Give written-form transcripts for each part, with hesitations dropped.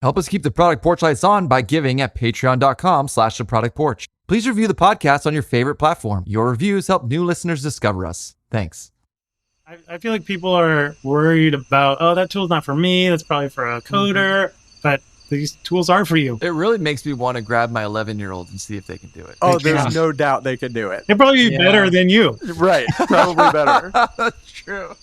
Help us keep the Product Porch lights on by giving at patreon.com/theproductporch. Please review the podcast on your favorite platform. Your reviews help new listeners discover us. Thanks. I feel like people are worried about, oh, that tool's not for me. That's probably for a coder. But these tools are for you. It really makes me want to grab my 11-year-old and see if they can do it. Oh, there's no doubt they can do it. They'll probably be better than you. Right. Probably better. That's true.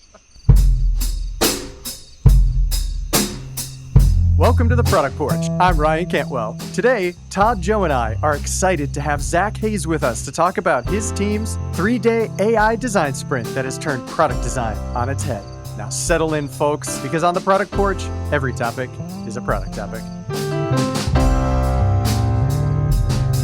Welcome to the Product Porch. I'm Ryan Cantwell. Today, Todd, Joe, and I are excited to have Zac Hays with us to talk about his team's 3-day AI design sprint that has turned product design on its head. Now settle in, folks, because on the Product Porch, every topic is a product topic.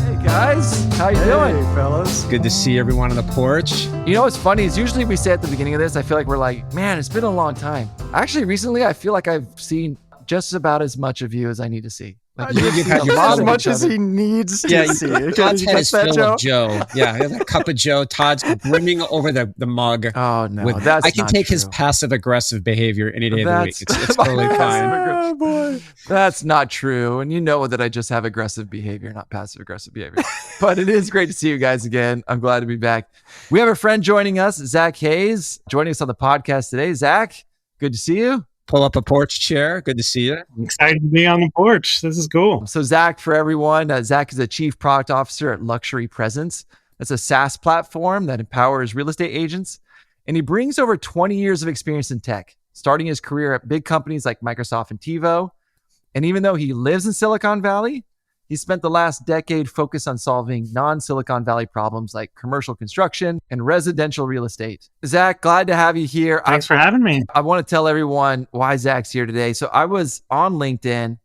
Hey guys, how you doing? Hey, fellas. Good to see everyone on the porch. You know what's funny is usually we say at the beginning of this, I feel like we're like, man, it's been a long time. Actually, recently, I feel like I've seen just about as much of you as I need to see. Like, You've had your As fill. much as he needs to see. Todd's Did you had his catch that, fill of Joe. Yeah, he has a cup of Joe. Todd's brimming over the mug. Oh no, with, that's I can not take true. his passive aggressive behavior any day of the week. It's totally fine. Oh, boy. That's not true. And you know that I just have aggressive behavior, not passive aggressive behavior. But it is great to see you guys again. I'm glad to be back. We have a friend joining us, Zac Hays, joining us on the podcast today. Zac, good to see you. Pull up a porch chair. Good to see you. I'm excited to be on the porch. This is cool. So Zac, for everyone, Zac is a chief product officer at Luxury Presence. That's a SaaS platform that empowers real estate agents. And he brings over 20 years of experience in tech, starting his career at big companies like Microsoft and TiVo. And even though he lives in Silicon Valley, he spent the last decade focused on solving non-Silicon Valley problems like commercial construction and residential real estate. Zac, glad to have you here. Thanks for having me. I want to tell everyone why Zac's here today. So I was on LinkedIn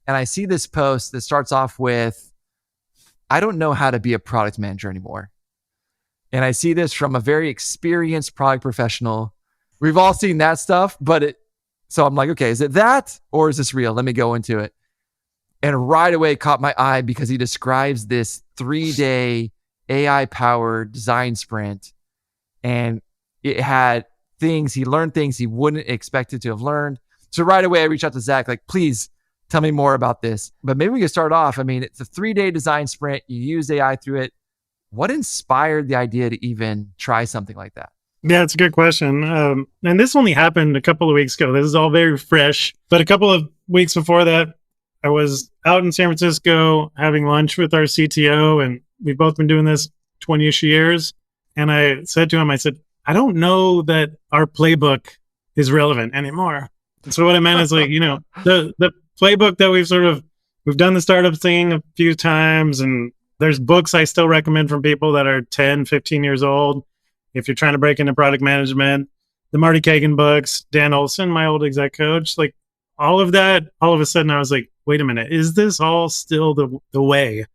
and I see this post that starts off with, I don't know how to be a product manager anymore. And I see this from a very experienced product professional. We've all seen that stuff, so I'm like, okay, is it that or is this real? Let me go into it. And right away caught my eye because he describes this 3-day AI-powered design sprint. And it had things, he learned things he wouldn't expect it to have learned. So right away, I reached out to Zac, like, please tell me more about this. But maybe we can start off. I mean, it's a 3-day design sprint. You use AI through it. What inspired the idea to even try something like that? Yeah, it's a good question. And this only happened a couple of weeks ago. This is all very fresh. But a couple of weeks before that, I was out in San Francisco having lunch with our CTO, and we've both been doing this 20-ish years. And I said to him, I said, I don't know that our playbook is relevant anymore. And so what I meant is like, the playbook that we've done the startup thing a few times, and there's books I still recommend from people that are 10, 15 years old. If you're trying to break into product management, the Marty Kagan books, Dan Olson, my old exec coach, like all of that, all of a sudden I was like, wait a minute, is this all still the way?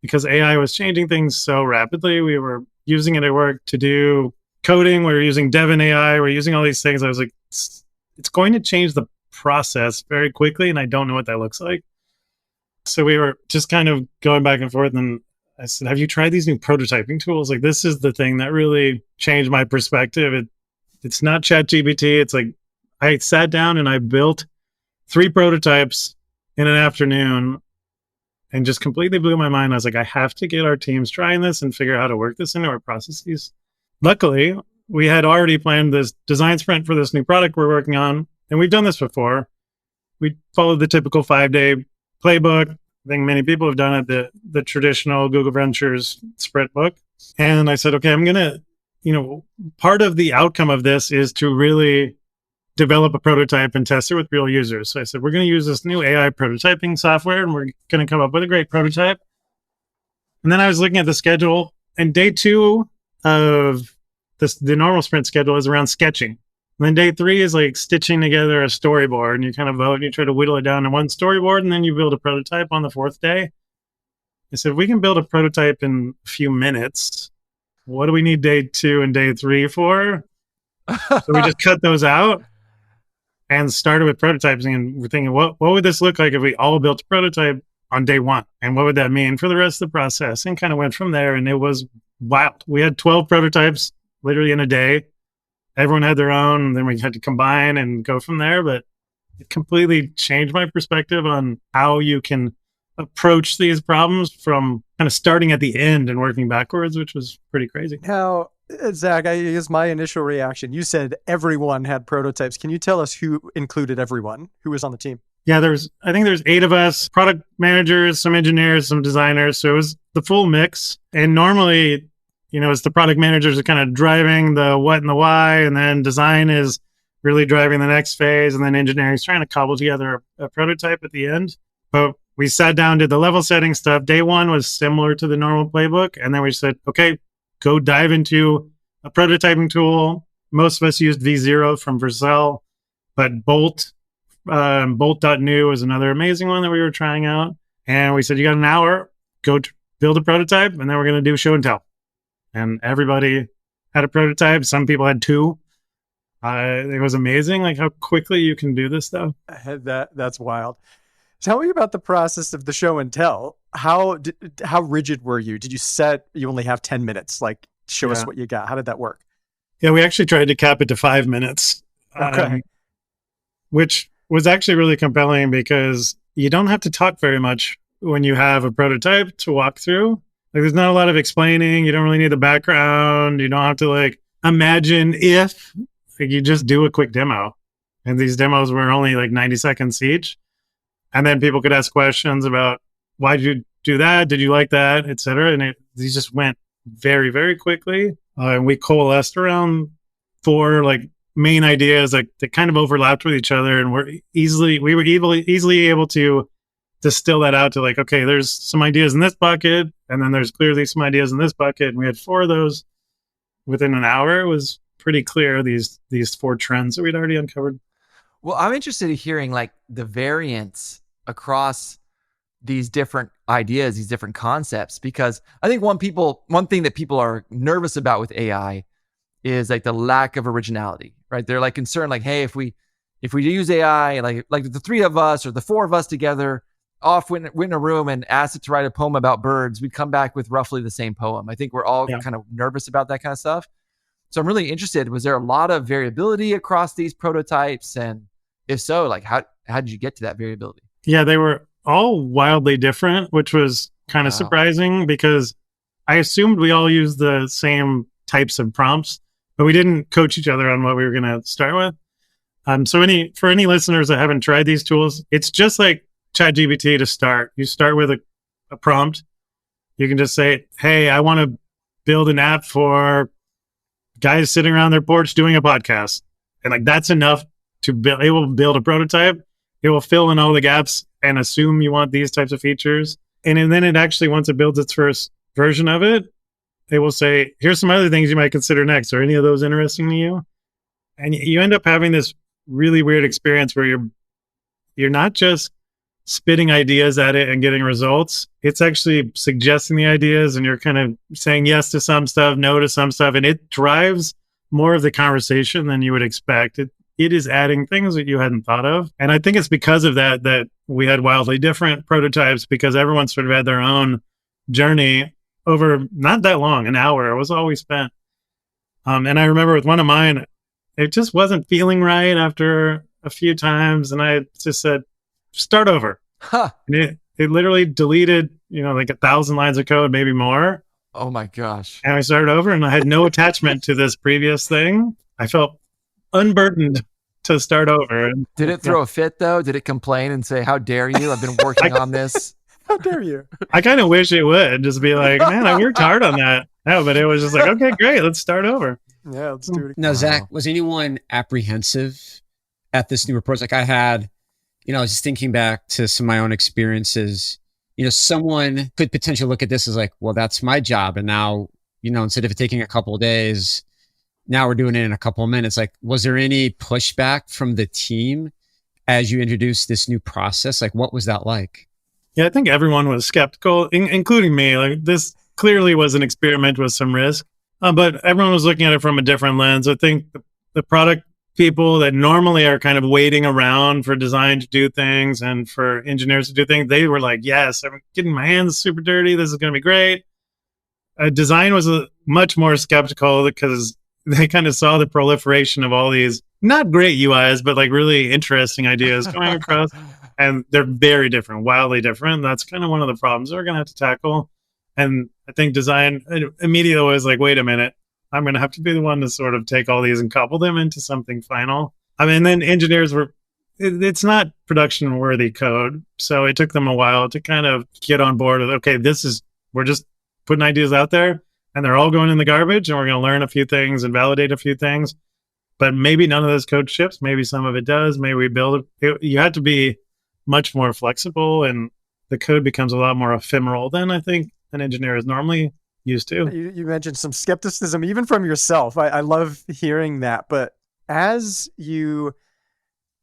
Because AI was changing things so rapidly. We were using it at work to do coding. We were using Devin AI. We're using all these things. I was like, it's going to change the process very quickly, and I don't know what that looks like. So we were just kind of going back and forth, and I said, have you tried these new prototyping tools? Like, this is the thing that really changed my perspective. It's not ChatGPT. It's like I sat down and I built 3 prototypes in an afternoon and just completely blew my mind. I was like, I have to get our teams trying this and figure out how to work this into our processes. Luckily, we had already planned this design sprint for this new product we're working on. And we've done this before. We followed the typical 5-day playbook. I think many people have done it, the traditional Google Ventures sprint book. And I said, okay, I'm going to, part of the outcome of this is to really develop a prototype and test it with real users. So I said, we're going to use this new AI prototyping software and we're going to come up with a great prototype. And then I was looking at the schedule, and day 2 of the normal sprint schedule is around sketching. And then day 3 is like stitching together a storyboard, and you kind of vote and you try to whittle it down to one storyboard, and then you build a prototype on the 4th day. I said, we can build a prototype in a few minutes. What do we need day 2 and day 3 for? So we just cut those out and started with prototyping, and we're thinking, what would this look like if we all built a prototype on day 1? And what would that mean for the rest of the process? And kind of went from there, and it was wild. We had 12 prototypes literally in a day. Everyone had their own, and then we had to combine and go from there. But it completely changed my perspective on how you can approach these problems from kind of starting at the end and working backwards, which was pretty crazy. Now, Zac, here's my initial reaction. You said everyone had prototypes. Can you tell us who included everyone? Who was on the team? Yeah, I think there's 8 of us, product managers, some engineers, some designers. So it was the full mix. And normally, it's the product managers are kind of driving the what and the why, and then design is really driving the next phase, and then engineering is trying to cobble together a prototype at the end. But we sat down, did the level setting stuff. Day 1 was similar to the normal playbook. And then we said, okay, go dive into a prototyping tool. Most of us used V0 from Vercel, but Bolt.new is another amazing one that we were trying out. And we said, you got an hour, go build a prototype, and then we're going to do show and tell. And everybody had a prototype. Some people had 2. It was amazing, like how quickly you can do this stuff. That's wild. Tell me about the process of the show and tell. How rigid were you? Did you only have 10 minutes? Like, show us what you got. How did that work? Yeah, we actually tried to cap it to 5 minutes, which was actually really compelling because you don't have to talk very much when you have a prototype to walk through. Like, there's not a lot of explaining. You don't really need the background. You don't have to imagine if. You just do a quick demo. And these demos were only 90 seconds each. And then people could ask questions about, why did you do that? Did you like that? Et cetera. And these just went very, very quickly. And we coalesced around 4 main ideas that kind of overlapped with each other. And we were easily able to distill that out to okay, there's some ideas in this bucket. And then there's clearly some ideas in this bucket. And we had 4 of those within an hour. It was pretty clear, these 4 trends that we'd already uncovered. Well, I'm interested in hearing the variance across these different ideas, these different concepts, because I think one thing that people are nervous about with AI is the lack of originality, right? They're concerned, hey, if we use AI, like the 3 of us or the 4 of us together went in a room and asked it to write a poem about birds, we'd come back with roughly the same poem. I think we're all kind of nervous about that kind of stuff. So I'm really interested, was there a lot of variability across these prototypes? And if so, how did you get to that variability? Yeah, they were all wildly different, which was kind of surprising because I assumed we all used the same types of prompts, but we didn't coach each other on what we were going to start with. So for any listeners that haven't tried these tools, it's just like ChatGPT to start. You start with a prompt. You can just say, hey, I want to build an app for guys sitting around their porch doing a podcast. And that's enough to build. It will build a prototype. It will fill in all the gaps and assume you want these types of features. And then it actually, once it builds its first version of it, it will say, here's some other things you might consider next. Are any of those interesting to you? And you end up having this really weird experience where you're not just spitting ideas at it and getting results. It's actually suggesting the ideas, and you're kind of saying yes to some stuff, no to some stuff, and it drives more of the conversation than you would expect. It is adding things that you hadn't thought of. And I think it's because of that we had wildly different prototypes, because everyone sort of had their own journey over not that long, an hour was all we spent. And I remember with one of mine, it just wasn't feeling right after a few times. And I just said, start over. Huh. And it literally deleted, 1,000 lines of code, maybe more. Oh my gosh. And I started over, and I had no attachment to this previous thing. I felt unburdened to start over. Did it throw a fit though? Did it complain and say, how dare you? I've been working on this. How dare you? I kind of wish it would just be like, man, I worked hard on that. No, but it was just okay, great. Let's start over. Yeah, let's do it. Now, Zac, was anyone apprehensive at this new approach? I was just thinking back to some of my own experiences. Someone could potentially look at this as well, that's my job. And now, instead of it taking a couple of days, now we're doing it in a couple of minutes. Was there any pushback from the team as you introduced this new process? What was that like? Yeah, I think everyone was skeptical, including me. This clearly was an experiment with some risk, but everyone was looking at it from a different lens. I think the product people that normally are kind of waiting around for design to do things and for engineers to do things, they were like, yes, I'm getting my hands super dirty. This is going to be great. Design was much more skeptical because they kind of saw the proliferation of all these not great UIs, but like really interesting ideas going across. And they're very different, wildly different. That's kind of one of the problems we're going to have to tackle. And I think design immediately was like, wait a minute, I'm going to have to be the one to sort of take all these and couple them into something final. I mean, then engineers it's not production worthy code. So it took them a while to kind of get on board with, okay, we're just putting ideas out there and they're all going in the garbage and we're going to learn a few things and validate a few things. But maybe none of this code ships. Maybe some of it does. Maybe we build it. You have to be much more flexible and the code becomes a lot more ephemeral than I think an engineer is normally used to. You mentioned some skepticism, even from yourself. I love hearing that. But as you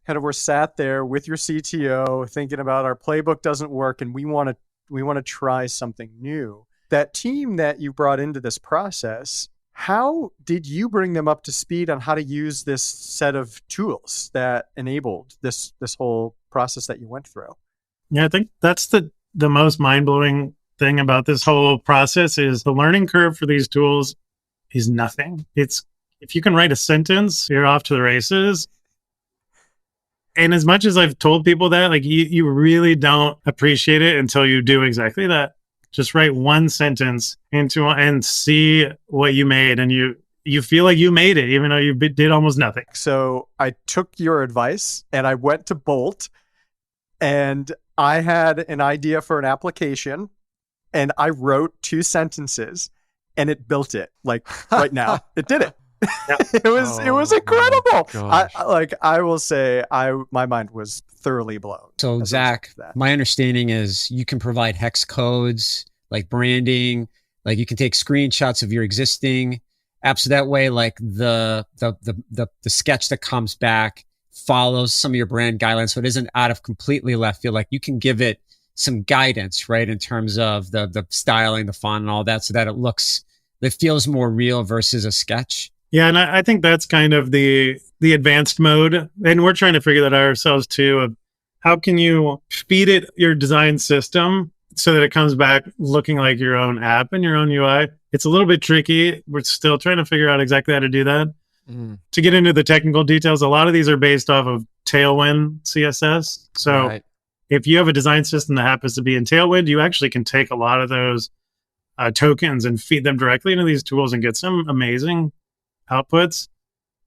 kind of were sat there with your CTO thinking about our playbook doesn't work and we want to try something new, that team that you brought into this process, how did you bring them up to speed on how to use this set of tools that enabled this whole process that you went through? Yeah, I think that's the most mind-blowing thing about this whole process is the learning curve for these tools is nothing. It's if you can write a sentence, you're off to the races. And as much as I've told people that, like you really don't appreciate it until you do exactly that. Just write one sentence and see what you made, and you feel like you made it, even though you did almost nothing. So I took your advice and I went to Bolt, and I had an idea for an application, and I wrote 2 sentences, and it built it. Like right now, it did it. Yeah. It was incredible. I will say, my mind was thoroughly blown. So Zach, my understanding is you can provide hex codes, like branding, like you can take screenshots of your existing apps. So that way, like the sketch that comes back follows some of your brand guidelines. So it isn't out of completely left field. Like you can give it some guidance, right? In terms of the styling, the font and all that, so that it feels more real versus a sketch. Yeah, and I think that's kind of the advanced mode. And we're trying to figure that out ourselves too, of how can you feed it your design system so that it comes back looking like your own app and your own UI. It's a little bit tricky. We're still trying to figure out exactly how to do that. To get into the technical details, a lot of these are based off of Tailwind CSS. So if you have a design system that happens to be in Tailwind, you actually can take a lot of those tokens and feed them directly into these tools and get some amazing outputs.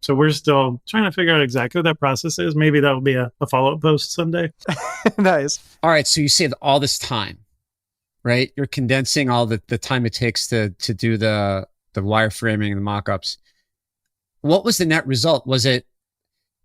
So we're still trying to figure out exactly what that process is. Maybe that will be a follow-up post someday. Nice. All right. So you saved all this time, right? You're condensing all the time it takes to do the wireframing and the mock-ups. What was the net result? Was it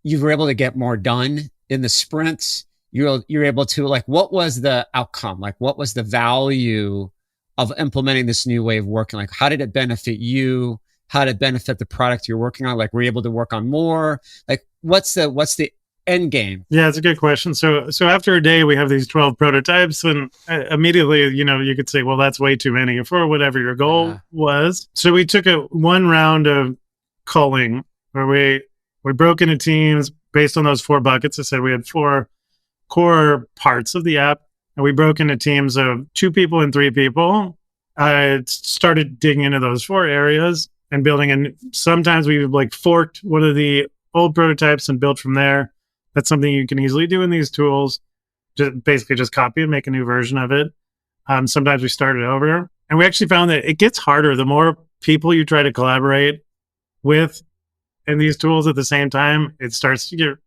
you were able to get more done in the sprints? You're able to, like, what was the outcome? Like, what was the value of implementing this new way of working? Like, how did it benefit you? How did it benefit the product you're working on? Like, were you able to work on more? Like, what's the end game? Yeah, it's a good question. So after a day, we have these 12 prototypes, and immediately, you could say, well, that's way too many for whatever your goal was. So we took one round of culling where we broke into teams based on those 4 buckets. I said we had 4 core parts of the app, and we broke into teams of 2 people and 3 people. I started digging into those 4 areas and building. And sometimes we forked one of the old prototypes and built from there. That's something you can easily do in these tools. Just copy and make a new version of it. Sometimes we started over, and we actually found that it gets harder the more people you try to collaborate with in these tools at the same time. It starts to get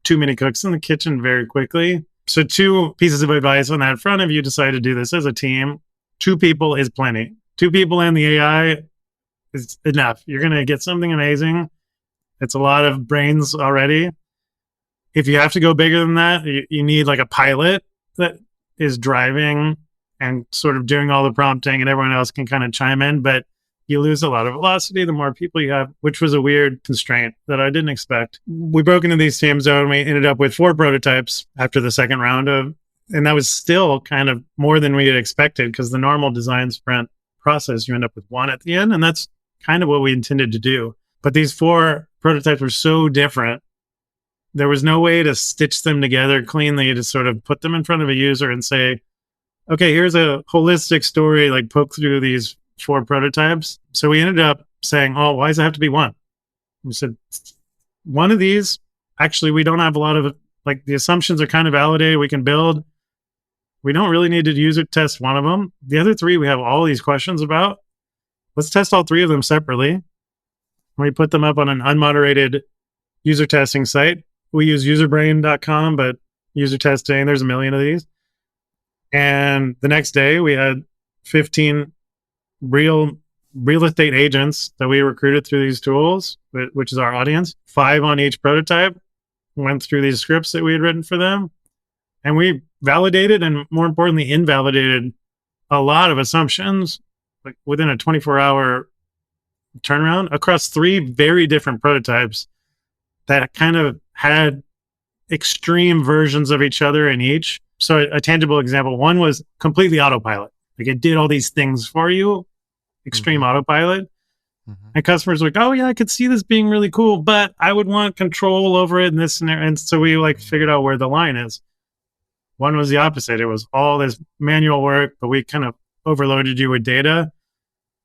too many cooks in the kitchen very quickly. So 2 pieces of advice on that front: if you decide to do this as a team, 2 people is plenty. 2 people and the AI is enough. You're going to get something amazing. It's a lot of brains already. If you have to go bigger than that, you need like a pilot that is driving and sort of doing all the prompting, and everyone else can kind of chime in, but you lose a lot of velocity the more people you have, which was a weird constraint that I didn't expect. We broke into these teams, though, and we ended up with 4 prototypes after the second round and that was still kind of more than we had expected, because the normal design sprint process, you end up with 1 at the end, and that's kind of what we intended to do. But these 4 prototypes were so different. There was no way to stitch them together cleanly to sort of put them in front of a user and say, okay, here's a holistic story, like poke through these 4 prototypes. So we ended up saying, oh, why does it have to be 1? We said, one of these, actually, we don't have a lot of, like, the assumptions are kind of validated. We can build. We don't really need to user test one of them. The other three, we have all these questions about. Let's test all three of them separately. We put them up on an unmoderated user testing site. We use userbrain.com, but user testing, there's a million of these. And the next day, we had 15 real estate agents that we recruited through these tools, which is our audience, 5 on each prototype, went through these scripts that we had written for them. And we validated and, more importantly, invalidated a lot of assumptions, like within a 24-hour turnaround across 3 very different prototypes that kind of had extreme versions of each other in each. So a tangible example, one was completely autopilot. Like, it did all these things for you, extreme autopilot. And customers were like, oh yeah, I could see this being really cool, but I would want control over it in this scenario. And so we like figured out where the line is. One was the opposite. It was all this manual work, but we kind of overloaded you with data.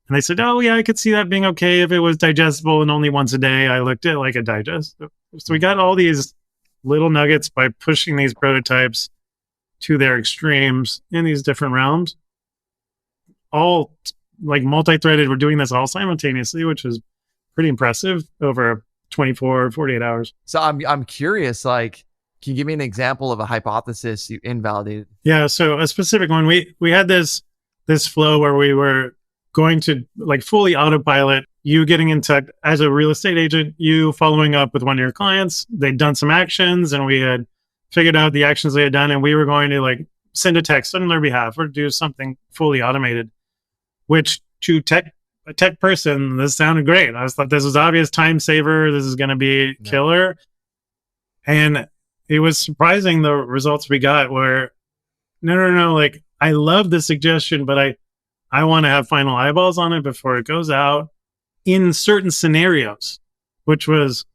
And they said, oh yeah, I could see that being okay if it was digestible and only once a day I looked at it like a digest. So we got all these little nuggets by pushing these prototypes to their extremes in these different realms. All like multi-threaded. We're doing this all simultaneously, which is pretty impressive over 24, 48 hours. So I'm curious, like, can you give me an example of a hypothesis you invalidated? Yeah. So a specific one, we had this flow where we were going to like fully autopilot, you getting in touch as a real estate agent, you following up with one of your clients. They'd done some actions and we had figured out the actions they had done, and we were going to like send a text on their behalf or do something fully automated, which to a tech person, this sounded great. I was like, this is obvious time saver. This is going to be killer. And it was surprising the results we got were, no. Like, I love the suggestion, but I want to have final eyeballs on it before it goes out in certain scenarios, which was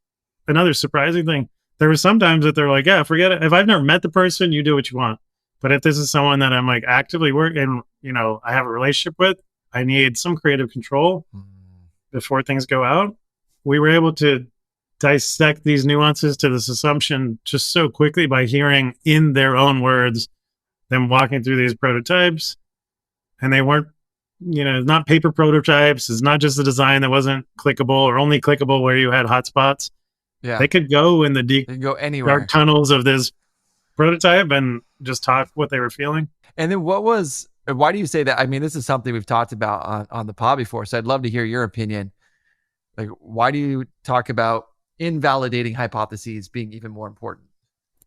another surprising thing. There were some times that they're like, yeah, forget it. If I've never met the person, you do what you want. But if this is someone that I'm like actively working, I have a relationship with, I need some creative control before things go out. We were able to dissect these nuances to this assumption just so quickly by hearing in their own words them walking through these prototypes. And they weren't, not paper prototypes. It's not just a design that wasn't clickable or only clickable where you had hotspots. Yeah. They could go in the They can go anywhere. dark tunnels of this prototype and just talk what they were feeling. And then why do you say that? I mean, this is something we've talked about on the pod before, so I'd love to hear your opinion. Like, why do you talk about invalidating hypotheses being even more important?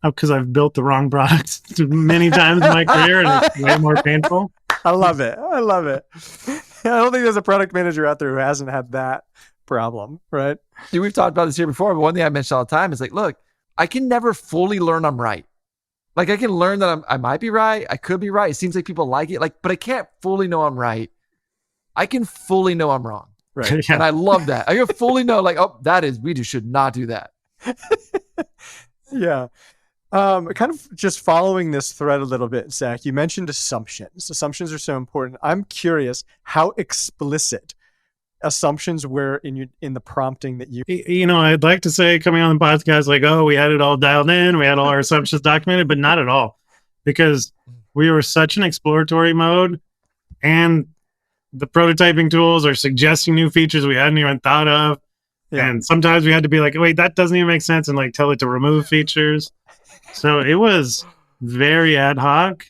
Oh, because I've built the wrong products many times in my career and it's way more painful. I love it. I don't think there's a product manager out there who hasn't had that problem, right? Dude, we've talked about this here before, but one thing I mention all the time is like, look, I can never fully learn I'm right. Like, I can learn that I might be right. I could be right. It seems like people like it. Like, but I can't fully know I'm right. I can fully know I'm wrong. Right. Yeah. And I love that. I can fully know, like, oh, we just should not do that. Yeah. Kind of just following this thread a little bit, Zac, you mentioned assumptions. Assumptions are so important. I'm curious how explicit assumptions were in the prompting that you... I'd like to say coming on the podcast, like, oh, we had it all dialed in. We had all our assumptions documented, but not at all, because we were such an exploratory mode and the prototyping tools are suggesting new features we hadn't even thought of. Yeah. And sometimes we had to be like, wait, that doesn't even make sense, and like tell it to remove features. So it was very ad hoc.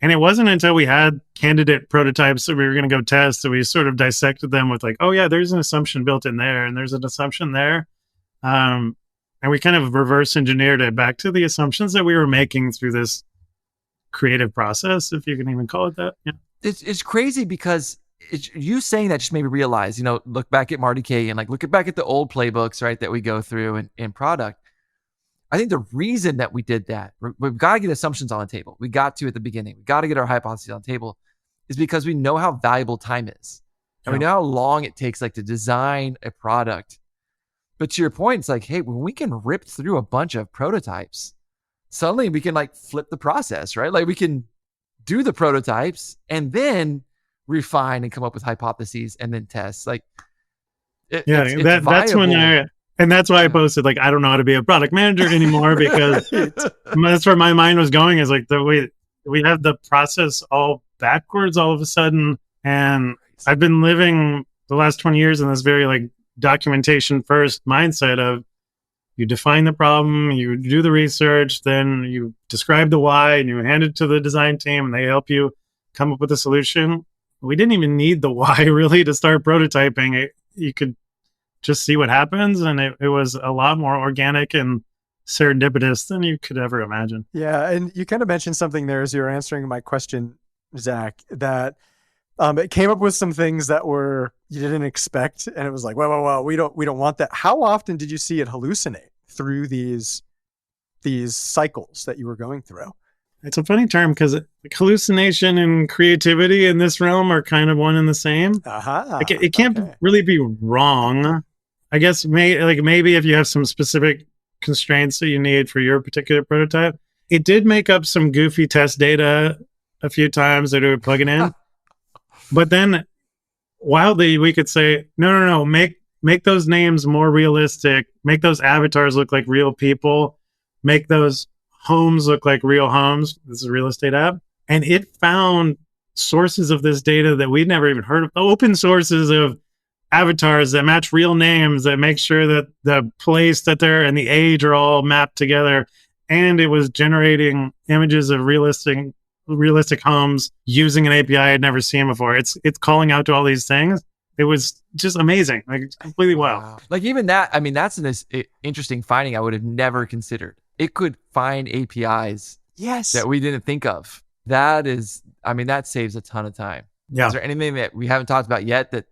And it wasn't until we had candidate prototypes that we were going to go test that we sort of dissected them with like, oh yeah, there's an assumption built in there and there's an assumption there. And we kind of reverse engineered it back to the assumptions that we were making through this creative process, if you can even call it that. Yeah. It's crazy because you saying that just made me realize, look back at Marty K and like look back at the old playbooks, right, that we go through in product. I think the reason that we did that, we've got to get assumptions on the table. We got to at the beginning. We got to get our hypotheses on the table, is because we know how valuable time is. And we know how long it takes like to design a product. But to your point, it's like, hey, when we can rip through a bunch of prototypes, suddenly we can like flip the process, right? Like we can do the prototypes and then refine and come up with hypotheses and then test. Like, that's when And that's why I posted, like, I don't know how to be a product manager anymore, because that's where my mind was going, is like, we have the process all backwards all of a sudden. And I've been living the last 20 years in this very like documentation first mindset of, you define the problem, you do the research, then you describe the why, and you hand it to the design team, and they help you come up with a solution. We didn't even need the why really to start prototyping. You could just see what happens, and it was a lot more organic and serendipitous than you could ever imagine. Yeah, and you kind of mentioned something there as you were answering my question, Zac, that it came up with some things that you didn't expect, and it was like, well, we don't want that. How often did you see it hallucinate through these cycles that you were going through? It's a funny term, because hallucination and creativity in this realm are kind of one and the same. It can't really be wrong. I guess maybe if you have some specific constraints that you need for your particular prototype. It did make up some goofy test data a few times that it would plug it in. But then wildly, we could say, no, make those names more realistic. Make those avatars look like real people. Make those homes look like real homes. This is a real estate app. And it found sources of this data that we'd never even heard of. Open sources of avatars that match real names, that make sure that the place that they're and the age are all mapped together. And it was generating images of realistic homes using an API I'd never seen before. It's calling out to all these things. It was just amazing, like completely wild. Like even that, I mean, that's an interesting finding I would have never considered. It could find APIs that we didn't think of. That saves a ton of time. Yeah. Is there anything that we haven't talked about yet that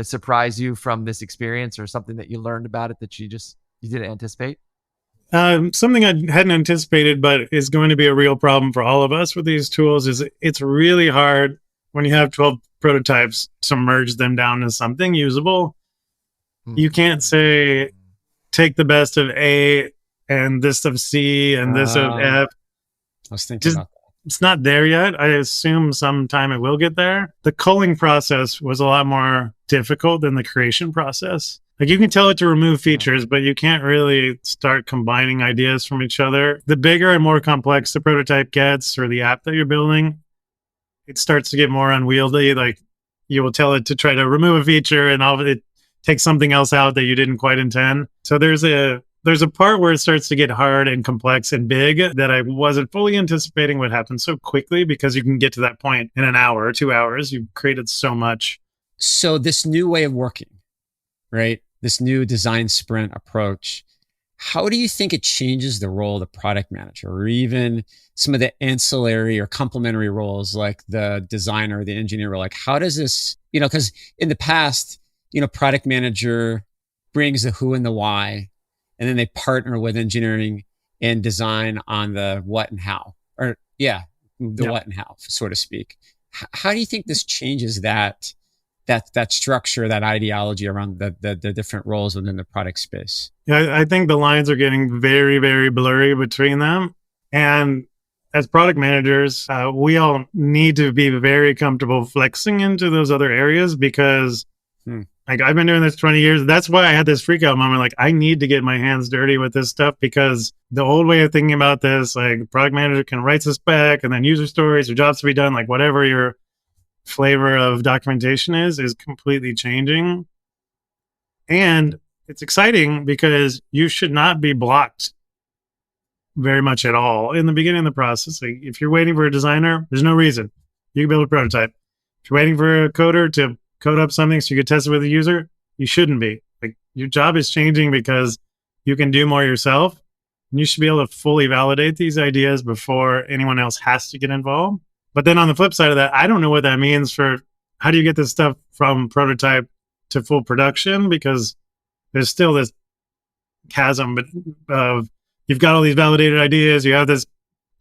surprised you from this experience, or something that you learned about it that you didn't anticipate? Something I hadn't anticipated, but is going to be a real problem for all of us with these tools, is it's really hard when you have 12 prototypes to merge them down to something usable. You can't say, take the best of A and this of C and this of F. I was thinking about that. It's not there yet. I assume sometime it will get there. The culling process was a lot more difficult than the creation process. Like, you can tell it to remove features, but you can't really start combining ideas from each other. The bigger and more complex the prototype gets, or the app that you're building, it starts to get more unwieldy. Like, you will tell it to try to remove a feature, and it takes something else out that you didn't quite intend. So there's a part where it starts to get hard and complex and big that I wasn't fully anticipating would happen so quickly, because you can get to that point in an hour or 2 hours. You've created so much. So this new way of working, right? This new design sprint approach, how do you think it changes the role of the product manager, or even some of the ancillary or complementary roles like the designer, the engineer? Like, how does this, because in the past, product manager brings the who and the why, and then they partner with engineering and design on the what and how, what and how, so to speak. How do you think this changes that structure, that ideology around the different roles within the product space? Yeah, I think the lines are getting very, very blurry between them. And as product managers, we all need to be very comfortable flexing into those other areas, because like, I've been doing this 20 years. That's why I had this freak out moment. Like, I need to get my hands dirty with this stuff, because the old way of thinking about this, like, product manager can write the spec and then user stories or jobs to be done, like whatever your flavor of documentation is completely changing. And it's exciting because you should not be blocked very much at all in the beginning of the process. Like, if you're waiting for a designer, there's no reason. You can build a prototype. If you're waiting for a coder to code up something so you can test it with a user, you shouldn't be. Like, your job is changing because you can do more yourself, and you should be able to fully validate these ideas before anyone else has to get involved. But then on the flip side of that, I don't know what that means for how do you get this stuff from prototype to full production, because there's still this chasm of you've got all these validated ideas, you have this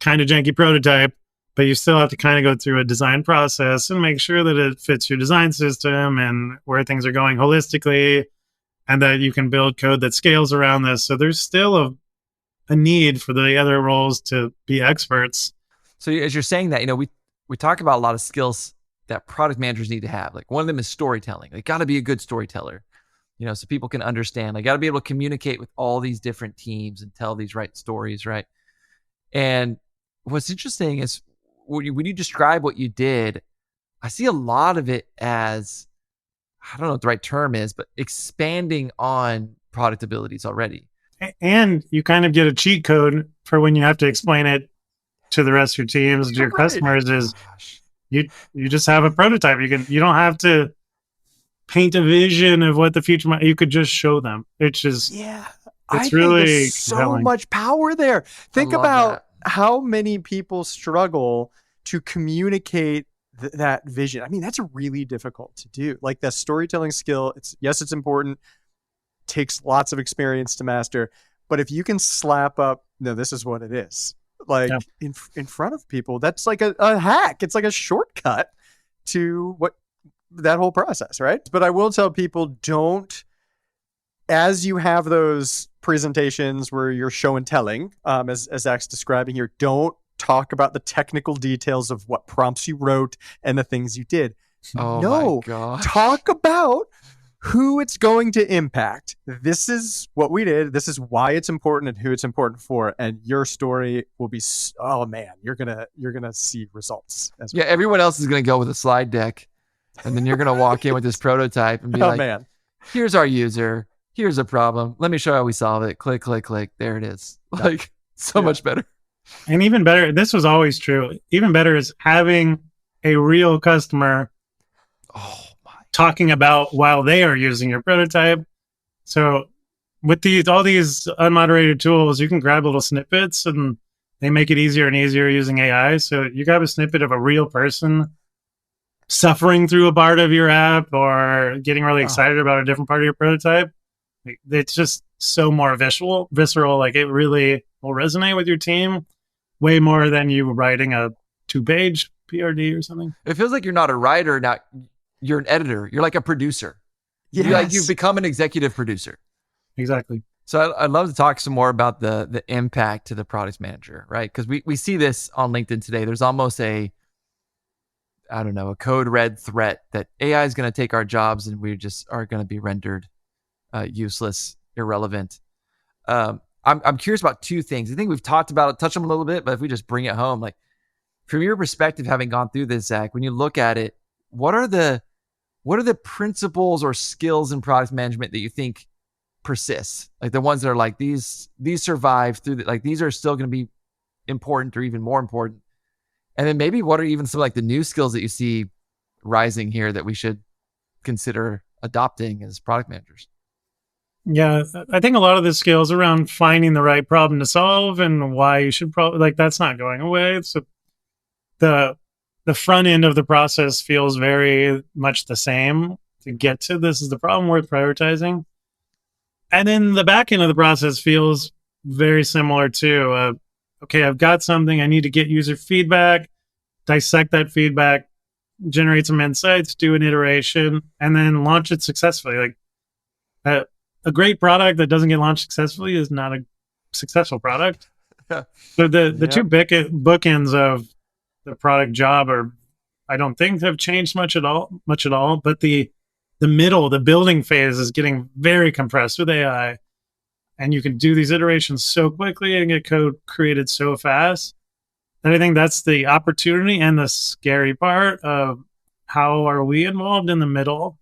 kind of janky prototype, but you still have to kind of go through a design process and make sure that it fits your design system and where things are going holistically, and that you can build code that scales around this. So there's still a need for the other roles to be experts. So as you're saying that, we talk about a lot of skills that product managers need to have. Like, one of them is storytelling. They got to be a good storyteller. so people can understand. Like, got to be able to communicate with all these different teams and tell these right stories, right? And what's interesting is when you describe what you did, I see a lot of it as, I don't know what the right term is, but expanding on product abilities already. And you kind of get a cheat code for when you have to explain it to the rest of your teams, to your customers, is you just have a prototype. You don't have to paint a vision of what the future might, you could just show them. It's just, I really think there's so compelling. much power there. Think love about that. how many people struggle to communicate that vision. I mean, that's really difficult to do. Like, that storytelling skill, it's important, takes lots of experience to master, but if you can slap up, no, this is what it is, like in front of people, that's like a hack. It's like a shortcut to what that whole process, right? But I will tell people, don't, as you have those presentations where you're show and telling, as Zach's describing here, don't talk about the technical details of what prompts you wrote and the things you did. Oh No, my gosh. talk about who it's going to impact. This is what we did. This is why it's important and who it's important for. And your story will be, oh man, you're gonna see results. Yeah, everyone else is going to go with a slide deck, and then you're going to walk in with this prototype and be like, man, here's our user. Here's a problem. Let me show you how we solve it. Click, click, click. There it is. Like, so much better. And even better, this was always true. Even better is having a real customer talking about while they are using your prototype. So with all these unmoderated tools, you can grab little snippets and they make it easier and easier using AI. So you grab a snippet of a real person suffering through a part of your app or getting really excited about a different part of your prototype. It's just so more visceral. Like, it really will resonate with your team way more than you writing a 2-page PRD or something. It feels like you're not a writer now. You're an editor. You're like a producer. yes. You've become an executive producer. Exactly. So I'd love to talk some more about the impact to the product manager, right? Because we see this on LinkedIn today. There's almost a code red threat that AI is going to take our jobs and we just are going to be rendered useless, irrelevant. I'm curious about two things. I think we've touched them a little bit, but if we just bring it home, like, from your perspective, having gone through this, Zach, when you look at it, what are the principles or skills in product management that you think persist? Like, the ones that are like, these survive through like, these are still going to be important or even more important. And then maybe what are even some like the new skills that you see rising here that we should consider adopting as product managers? Yeah, I think a lot of the skills around finding the right problem to solve and why you should probably, like, that's not going away. So the front end of the process feels very much the same to get to this is the problem worth prioritizing. And then the back end of the process feels very similar too. Okay, I've got something, I need to get user feedback, dissect that feedback, generate some insights, do an iteration, and then launch it successfully. Like, a great product that doesn't get launched successfully is not a successful product. So the two bookends of the product job I don't think have changed much at all. But the middle, the building phase, is getting very compressed with AI, and you can do these iterations so quickly and get code created so fast. And I think that's the opportunity and the scary part of how are we involved in the middle.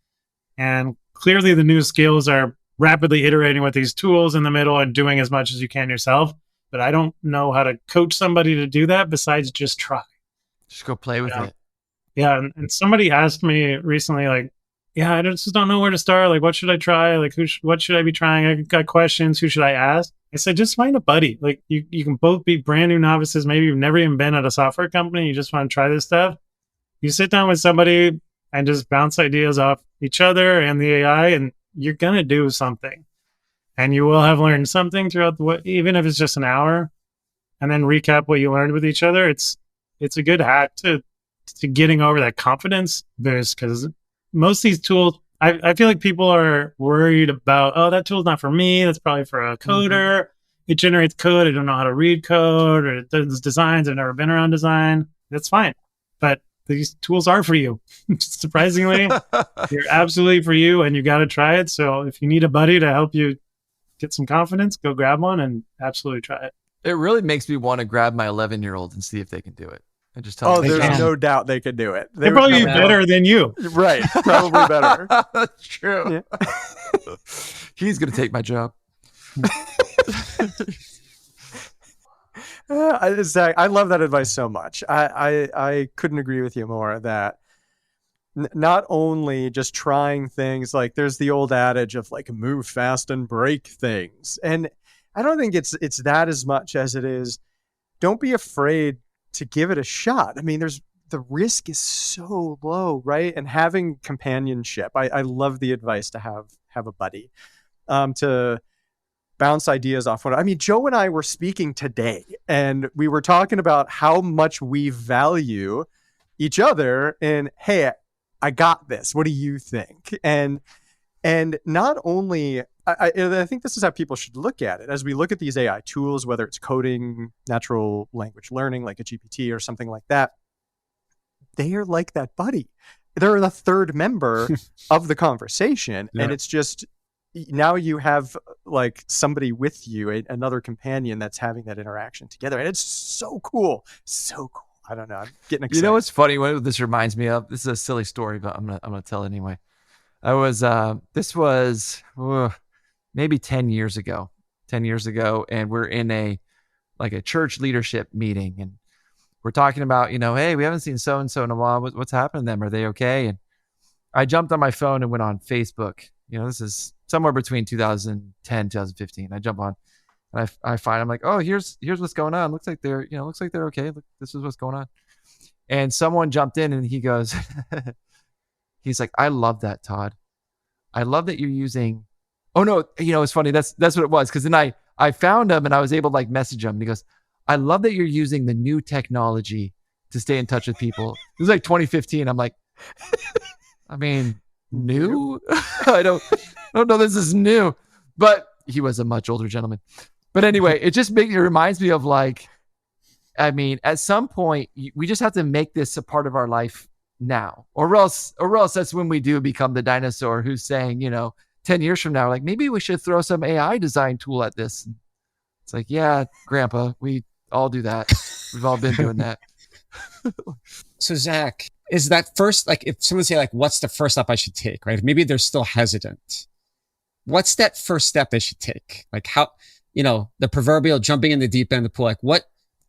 And clearly the new skills are rapidly iterating with these tools in the middle and doing as much as you can yourself. But I don't know how to coach somebody to do that besides just try. Just go play with it. Yeah. And somebody asked me recently, like, I just don't know where to start. Like, what should I try? Like, what should I be trying? I got questions. Who should I ask? I said, just find a buddy. Like, you can both be brand new novices. Maybe you've never even been at a software company. You just want to try this stuff. You sit down with somebody and just bounce ideas off each other and the AI, and you're going to do something. And you will have learned something throughout even if it's just an hour, and then recap what you learned with each other. It's a good hack to getting over that confidence boost, because most of these tools, I feel like people are worried about, oh, that tool's not for me. That's probably for a coder. It generates code. I don't know how to read code, or it does designs. I've never been around design. That's fine. But these tools are for you. Surprisingly, they're absolutely for you, and you got to try it. So if you need a buddy to help you get some confidence, go grab one and absolutely try it. It really makes me want to grab my 11-year-old and see if they can do it. And just tell them there's no doubt they could do it. They're probably better than you. Right. Probably better. That's true. Yeah. He's going to take my job. Zac, I love that advice so much. I couldn't agree with you more that not only just trying things, like there's the old adage of like move fast and break things. And I don't think it's that as much as it is, don't be afraid to give it a shot. I mean, the risk is so low, right? And having companionship, I love the advice to have a buddy, to bounce ideas off one. I mean, Joe and I were speaking today, and we were talking about how much we value each other. And hey, I got this. What do you think? And not only, I think this is how people should look at it as we look at these AI tools, whether it's coding, natural language learning, like a GPT or something like that. They are like that buddy. They're the third member of the conversation, and it's just, now you have like somebody with you, another companion that's having that interaction together. And it's so cool. So cool. I don't know. I'm getting excited. You know what's funny? What this reminds me of? This is a silly story, but I'm gonna tell it anyway. This was maybe 10 years ago, and we're in a church leadership meeting, and we're talking about, hey, we haven't seen so-and-so in a while. What's happened to them? Are they okay? And I jumped on my phone and went on Facebook. This is somewhere between 2010, 2015. I jump on and I find, I'm like, oh, here's what's going on. Looks like they're okay. Look, this is what's going on. And someone jumped in and he goes, he's like, I love that, Todd. I love that you're using, oh no, it's funny. That's what it was. Cause then I found him and I was able to message him, and he goes, I love that you're using the new technology to stay in touch with people. It was like 2015. I'm like, I mean, new? I don't know this is new, but he was a much older gentleman. But anyway, it reminds me of at some point we just have to make this a part of our life now, or else that's when we do become the dinosaur who's saying, 10 years from now, maybe we should throw some AI design tool at this. It's like, yeah, grandpa, we all do that. We've all been doing that. So Zac, is that first, if someone say what's the first step I should take, right? Maybe they're still hesitant. What's that first step they should take? How, the proverbial jumping in the deep end of the pool,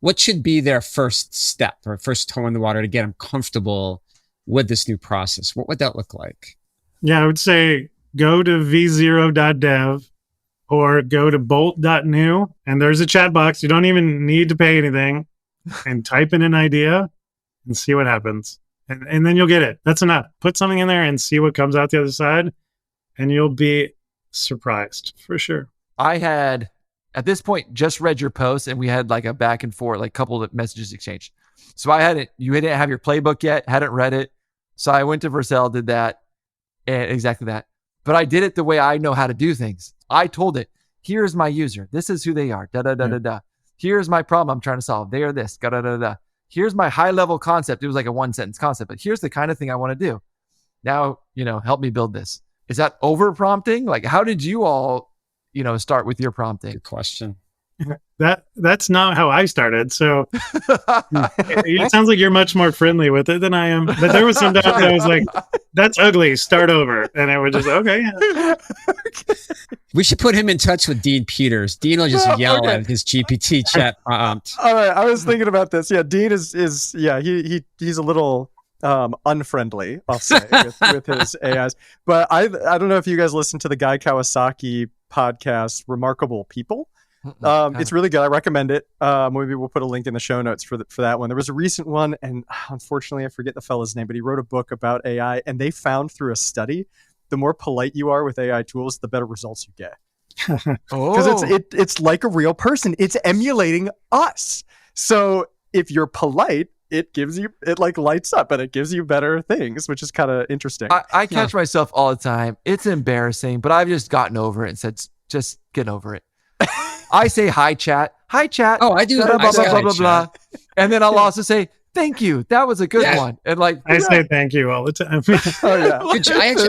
what should be their first step or first toe in the water to get them comfortable with this new process? What would that look like? Yeah, I would say go to v0.dev or go to bolt.new, and there's a chat box. You don't even need to pay anything, and type in an idea and see what happens. And then you'll get it. That's enough. Put something in there and see what comes out the other side, and you'll be surprised for sure. I had, at this point, just read your post, and we had a back and forth, couple of messages exchanged. So you didn't have your playbook yet, hadn't read it. So I went to Vercel, did that, and exactly that. But I did it the way I know how to do things. I told it, here's my user. This is who they are. Da da da da da. Here's my problem I'm trying to solve. They are this. Da da da da. Here's my high level concept. It was a 1-sentence concept, but here's the kind of thing I want to do. Now, help me build this. Is that over prompting? How did you all, start with your prompting? Good question. That's not how I started. So it sounds like you're much more friendly with it than I am. But there was some times I was like, that's ugly, start over. And I would just, okay. We should put him in touch with Dean Peters. Dean will just yell at his GPT chat prompt. All right, I was thinking about this. Yeah, Dean is he's a little unfriendly, I'll say, with his AIs. But I don't know if you guys listen to the Guy Kawasaki podcast, Remarkable People. It's really good. I recommend it. Maybe we'll put a link in the show notes for that one. There was a recent one, and unfortunately I forget the fellow's name, but he wrote a book about AI, and they found through a study, the more polite you are with AI tools, the better results you get. Because it's like a real person. It's emulating us. So if you're polite, it lights up and it gives you better things, which is kind of interesting. I catch myself all the time. It's embarrassing, but I've just gotten over it and said, just get over it. I say, hi, chat. Hi, chat. Oh, I do. Blah, blah, blah, blah, blah. And then I'll also say, thank you. That was a good one. And like, I say thank you all the time. Oh yeah.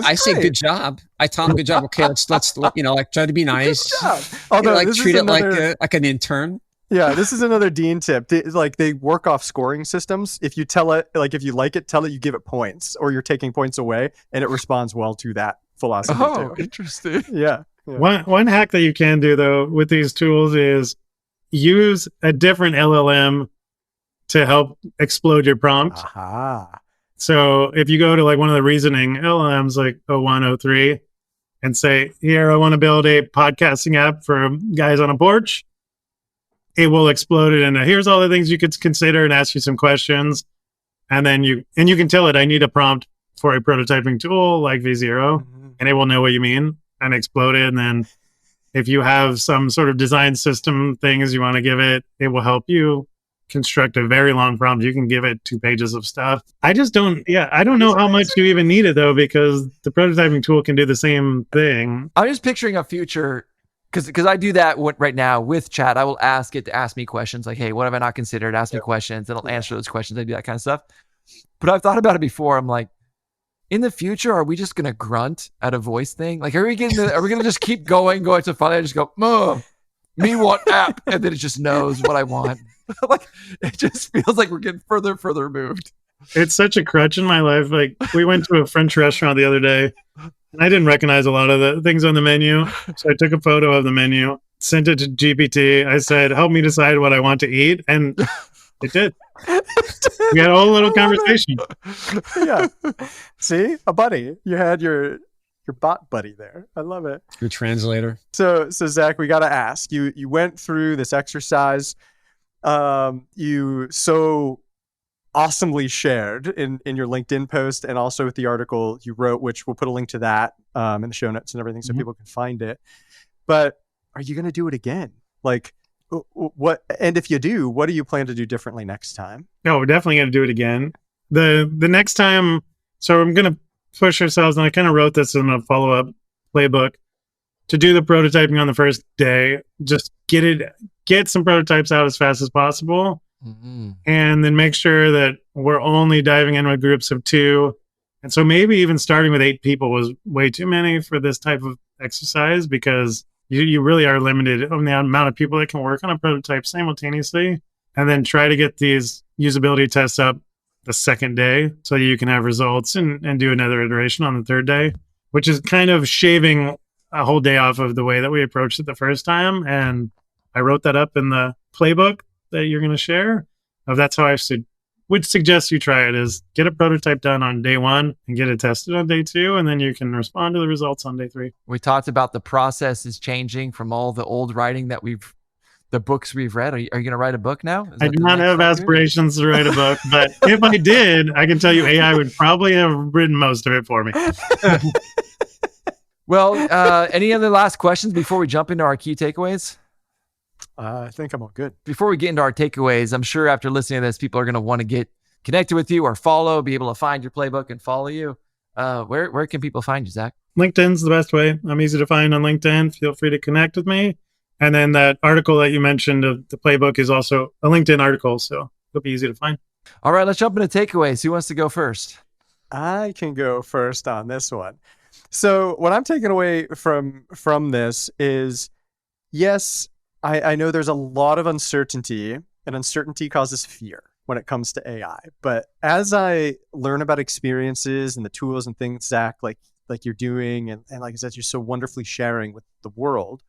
I say good job. I tell them good job. Okay, let's like try to be nice. Although like this treat is it another, like an intern. yeah, this is another Dean tip. They work off scoring systems. If you tell it, like if you like it, tell it you give it points, or you're taking points away, and it responds well to that philosophy too. Interesting. Yeah. One hack that you can do though with these tools is use a different LLM to help explode your prompt. Aha. So if you go to like one of the reasoning LLMs like 0103 and say, here, I want to build a podcasting app for guys on a porch, it will explode it into here's all the things you could consider and ask you some questions. And then you can tell it, I need a prompt for a prototyping tool like V0, and it will know what you mean and explode it. And then if you have some sort of design system things you want to give it, it will help you construct a very long prompt. You can give it 2 pages of stuff. I don't know how much you even need it though, because the prototyping tool can do the same thing. I'm just picturing a future, because I do that right now with chat. I will ask it to ask me questions like, hey, what have I not considered? Ask me questions, and it'll answer those questions. I do that kind of stuff. But I've thought about it before. I'm like, in the future, are we just gonna grunt at a voice thing? Like, are we gonna just keep going to finally I just go, me want app, and then it just knows what I want. Like, it just feels like we're getting further and further removed. It's such a crutch in my life. Like, we went to a French restaurant the other day, and I didn't recognize a lot of the things on the menu. So I took a photo of the menu, sent it to GPT. I said, help me decide what I want to eat. And it did. We had a whole little conversation. Yeah. See? A buddy. You had your bot buddy there. I love it. Your translator. So Zac, we got to ask. You went through this exercise. You so awesomely shared in your LinkedIn post and also with the article you wrote, which we'll put a link to that in the show notes and everything so people can find it. But are you going to do it again? Like, what? And if you do, what do you plan to do differently next time? No, we're definitely going to do it again. The next time, so I'm going to push ourselves, and I kind of wrote this in a follow-up playbook, to do the prototyping on the first day. Just get some prototypes out as fast as possible, and then make sure that we're only diving in with groups of 2. And so maybe even starting with 8 people was way too many for this type of exercise, because you really are limited on the amount of people that can work on a prototype simultaneously, and then try to get these usability tests up the second day so you can have results and do another iteration on the third day, which is kind of shaving a whole day off of the way that we approached it the first time. And I wrote that up in the playbook that you're going to share. That's how I would suggest you try it, is get a prototype done on day 1 and get it tested on day 2. And then you can respond to the results on day 3. We talked about the process is changing from all the old writing that the books we've read. Are you going to write a book now? I do not have aspirations to write a book, but if I did, I can tell you AI would probably have written most of it for me. Well, any other last questions before we jump into our key takeaways? I think I'm all good. Before we get into our takeaways, I'm sure after listening to this, people are going to want to get connected with you or be able to find your playbook and follow you. Where can people find you, Zac? LinkedIn's the best way. I'm easy to find on LinkedIn. Feel free to connect with me. And then that article that you mentioned of the playbook is also a LinkedIn article, so it'll be easy to find. All right, let's jump into takeaways. Who wants to go first? I can go first on this one. So what I'm taking away from this is, yes, I know there's a lot of uncertainty, and uncertainty causes fear when it comes to AI. But as I learn about experiences and the tools and things, Zac, like you're doing, and like I said, you're so wonderfully sharing with the world,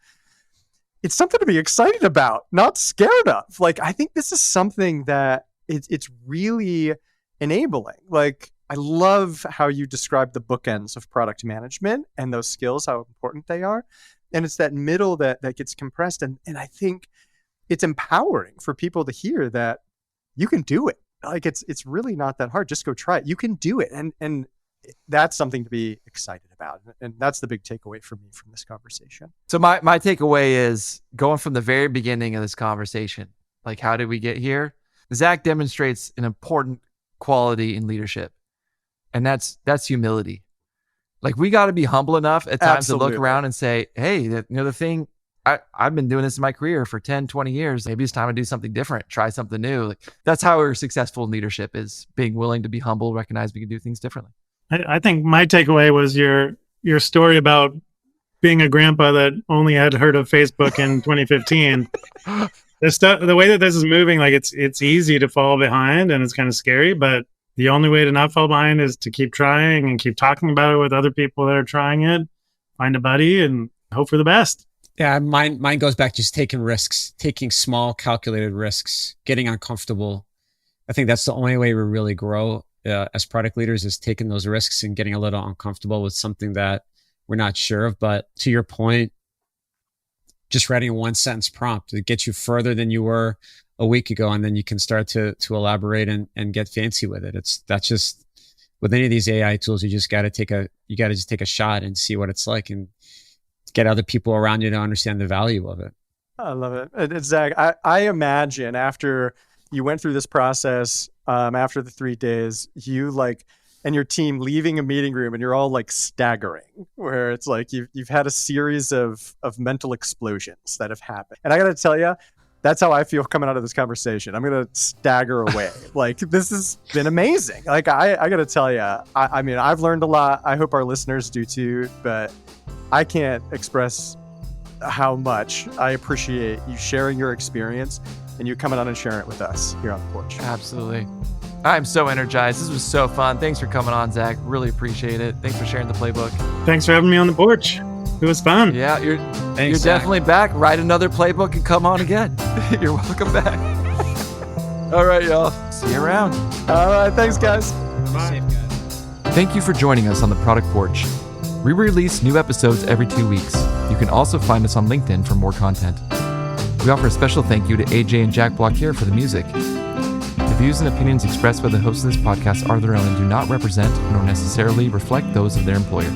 it's something to be excited about, not scared of. Like, I think this is something that it's really enabling. Like, I love how you describe the bookends of product management and those skills, how important they are. And it's that middle that gets compressed. And I think it's empowering for people to hear that you can do it. Like, it's really not that hard. Just go try it. You can do it. And that's something to be excited about. And that's the big takeaway for me from this conversation. So my takeaway is going from the very beginning of this conversation. Like, how did we get here? Zac demonstrates an important quality in leadership. And that's humility. Like, we got to be humble enough at times to look around and say, hey, the thing I've been doing this in my career for 10, 20 years. Maybe it's time to do something different, try something new. Like, that's how we're successful in leadership, is being willing to be humble, recognize we can do things differently. I think my takeaway was your story about being a grandpa that only had heard of Facebook in 2015. The way that this is moving, like it's easy to fall behind and it's kind of scary, but the only way to not fall behind is to keep trying and keep talking about it with other people that are trying it. Find a buddy and hope for the best. Yeah, mine goes back to just taking risks, taking small calculated risks, getting uncomfortable. I think that's the only way we really grow as product leaders, is taking those risks and getting a little uncomfortable with something that we're not sure of. But to your point, just writing a 1-sentence prompt to get you further than you were a week ago, and then you can start to elaborate and get fancy with it. That's just, with any of these AI tools, you just got to take a shot and see what it's like, and get other people around you to understand the value of it. I love it. And Zac, I imagine after you went through this process, after the 3 days, you and your team leaving a meeting room and you're all like staggering, where it's like you've had a series of mental explosions that have happened. And I got to tell you, that's how I feel coming out of this conversation. I'm going to stagger away. Like, this has been amazing. Like, I got to tell you, I mean, I've learned a lot. I hope our listeners do too, but I can't express how much I appreciate you sharing your experience and you coming on and sharing it with us here on the porch. Absolutely. I'm so energized. This was so fun. Thanks for coming on, Zac. Really appreciate it. Thanks for sharing the playbook. Thanks for having me on the porch. It was fun. Yeah, you're definitely back. Write another playbook and come on again. You're welcome back. All right, y'all. See you around. All right. Thanks, guys. Bye. Safe, guys. Thank you for joining us on the Product Porch. We release new episodes every 2 weeks. You can also find us on LinkedIn for more content. We offer a special thank you to AJ and Jack Block here for the music. The views and opinions expressed by the hosts of this podcast are their own and do not represent nor necessarily reflect those of their employer.